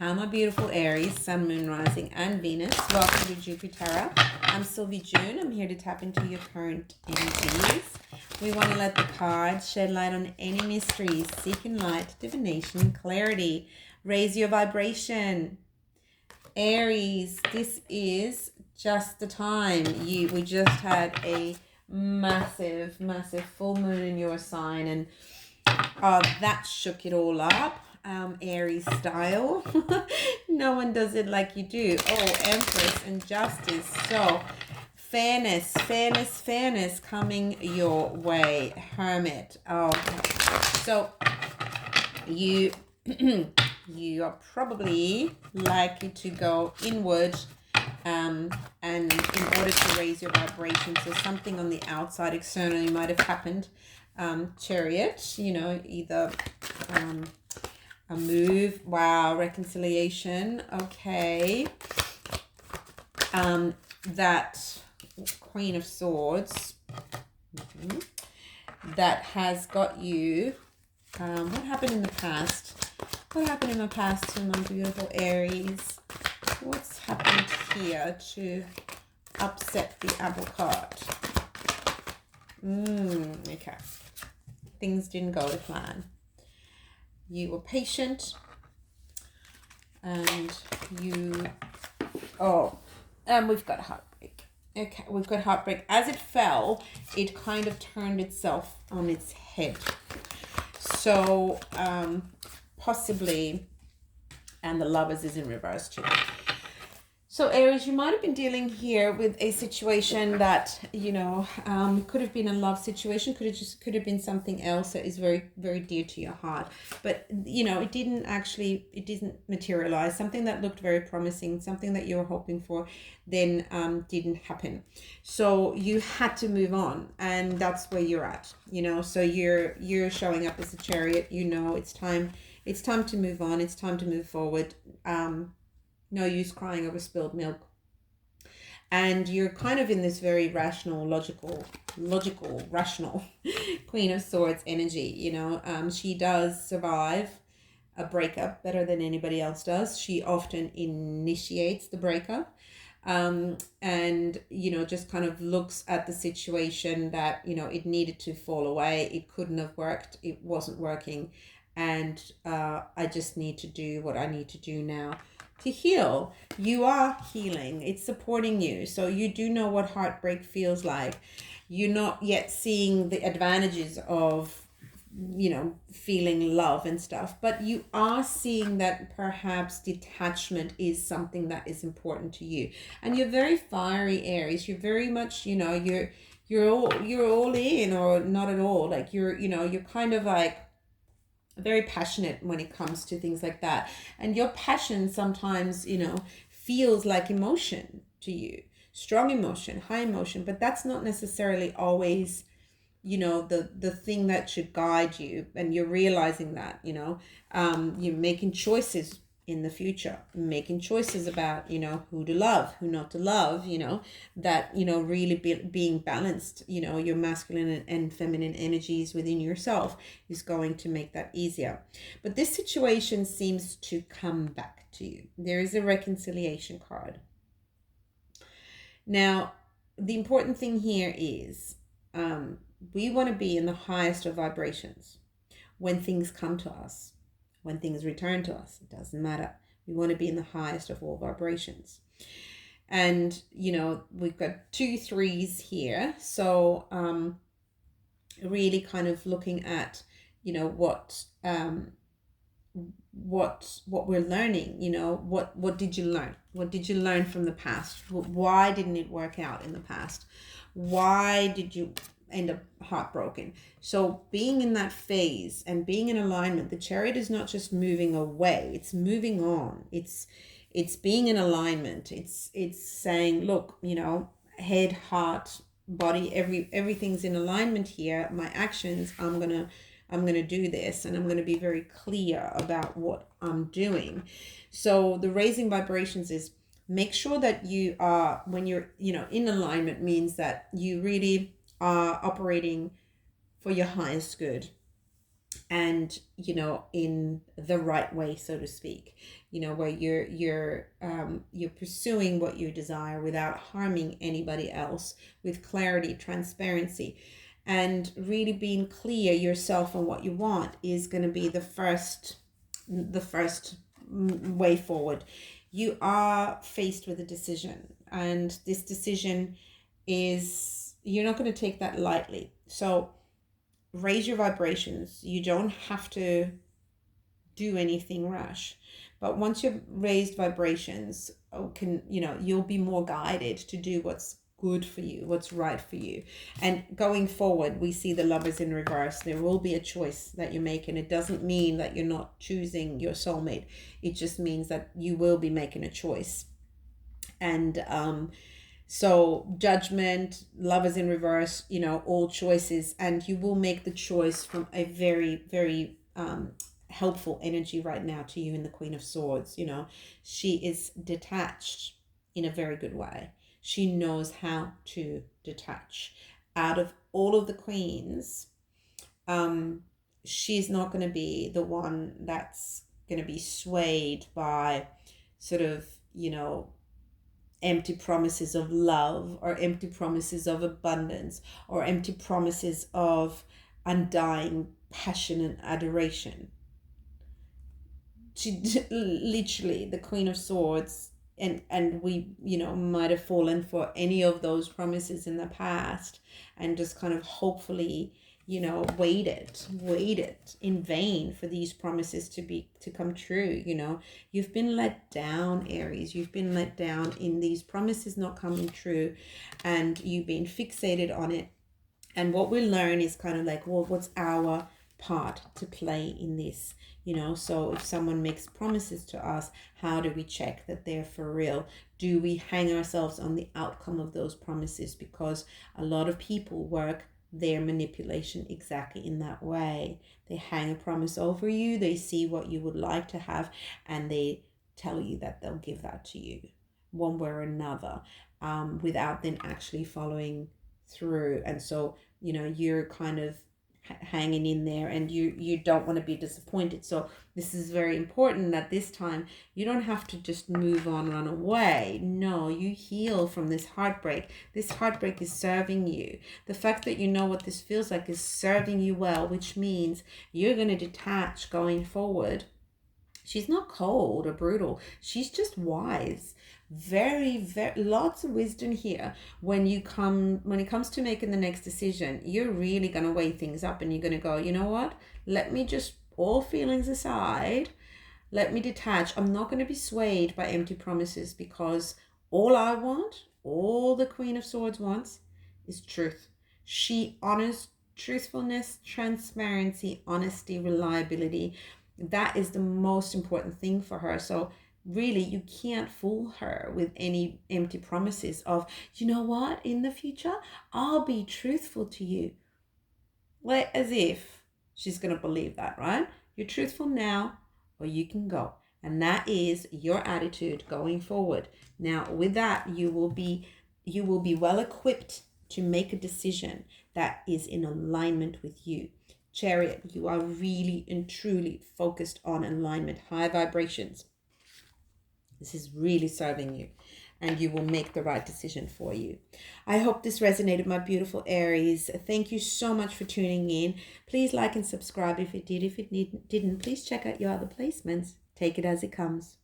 How my beautiful Aries, Sun, Moon, Rising, and Venus. Welcome to Jupiter. I'm XlviJoon. I'm here to tap into your current energies. We want to let the cards shed light on any mysteries, seeking light, divination, clarity. Raise your vibration. Aries, this is just the time. We just had a massive full moon in your sign, and that shook it all up. Aries style. No one does it like you do. Oh, Empress and Justice. So fairness coming your way. Hermit. Oh, so you you are probably likely to go inward, and in order to raise your vibration. So something on the outside externally might have happened. Chariot, either a move, wow, reconciliation, okay. That Queen of Swords, that has got you, what happened in the past? What happened in the past to my beautiful Aries? What's happened here to upset the apple cart? Okay. Things didn't go to plan. You were patient, and we've got heartbreak. Okay, we've got heartbreak. As it fell, it kind of turned itself on its head. So, possibly, and the Lovers is in reverse too. So Aries, you might have been dealing here with a situation that, could have been a love situation, could have been something else that is very, very dear to your heart. But, it didn't materialize. Something that looked very promising, something that you were hoping for, then didn't happen. So you had to move on, and that's where you're at, so you're showing up as a Chariot. It's time to move on. It's time to move forward. No use crying over spilled milk. And you're kind of in this very rational, logical, rational Queen of Swords energy. She does survive a breakup better than anybody else does. She often initiates the breakup. And, just kind of looks at the situation that, it needed to fall away. It couldn't have worked. It wasn't working. And I just need to do what I need to do now to heal. You are healing. It's supporting you. So you do know what heartbreak feels like. You're not yet seeing the advantages of, feeling love and stuff, but you are seeing that perhaps detachment is something that is important to you. And you're very fiery, Aries. You're very much, you're all in, or not at all. Like you're kind of like very passionate when it comes to things like that. And your passion sometimes, feels like emotion to you. Strong emotion, high emotion, but that's not necessarily always, the thing that should guide you. And you're realizing that, you're making choices in the future, making choices about, who to love, who not to love, that, really being balanced, your masculine and feminine energies within yourself is going to make that easier. But this situation seems to come back to you. There is a reconciliation card. Now, the important thing here is, we want to be in the highest of vibrations when things come to us. When things return to us, it doesn't matter. We want to be in the highest of all vibrations. And, we've got 2 3s here. So really kind of looking at, what we're learning, what did you learn? What did you learn from the past? Why didn't it work out in the past? Why did you end up heartbroken? So being in that phase and being in alignment, the Chariot is not just moving away, it's moving on. It's being in alignment. It's saying, look, head, heart, body, everything's in alignment here. My actions, I'm gonna do this, and I'm gonna be very clear about what I'm doing. So the raising vibrations is, make sure that you are, when you're in alignment, means that you really are operating for your highest good. and in the right way, so to speak, where you're pursuing what you desire without harming anybody else, with clarity, transparency, and really being clear yourself on what you want is going to be the first way forward. You are faced with a decision, and this decision is, you're not going to take that lightly. So raise your vibrations. You don't have to do anything rash, but once you've raised vibrations, you'll be more guided to do what's good for you, what's right for you. And going forward, we see the Lovers in reverse. There will be a choice that you make, and it doesn't mean that you're not choosing your soulmate. It just means that you will be making a choice. And so Judgment, Lovers in reverse, all choices, and you will make the choice from a very, very helpful energy right now to you in the Queen of Swords. She is detached in a very good way. She knows how to detach. Out of all of the queens, she's not going to be the one that's going to be swayed by sort of, empty promises of love, or empty promises of abundance, or empty promises of undying passion and adoration. She literally, the Queen of Swords, and we might have fallen for any of those promises in the past, and just kind of hopefully waited in vain for these promises to come true. You've been let down, Aries. You've been let down in these promises not coming true, and you've been fixated on it. And what we learn is kind of like, well, what's our part to play in this? So if someone makes promises to us, how do we check that they're for real? Do we hang ourselves on the outcome of those promises? Because a lot of people work their manipulation exactly in that way. They hang a promise over you, they see what you would like to have, and they tell you that they'll give that to you one way or another, without then actually following through. And so you're kind of hanging in there, and you don't want to be disappointed. So this is very important, that this time you don't have to just move on, run away. No, you heal from this heartbreak. This heartbreak is serving you. The fact that you know what this feels like is serving you well, which means you're going to detach going forward. She's not cold or brutal. She's just wise. Very, very lots of wisdom here. When it comes to making the next decision, you're really going to weigh things up, and you're going to go, you know what? Let me just, all feelings aside, let me detach. I'm not going to be swayed by empty promises, because all I want, all the Queen of Swords wants, is truth. She honors truthfulness, transparency, honesty, reliability. That is the most important thing for her. So really, you can't fool her with any empty promises of, you know what, in the future, I'll be truthful to you. Like, as if she's going to believe that, right? You're truthful now, or you can go. And that is your attitude going forward. Now, with that, you will be well equipped to make a decision that is in alignment with you. Chariot, you are really and truly focused on alignment, high vibrations. This is really serving you, and you will make the right decision for you. I hope this resonated, my beautiful Aries. Thank you so much for tuning in. Please like and subscribe if it did. If it didn't, please check out your other placements. Take it as it comes.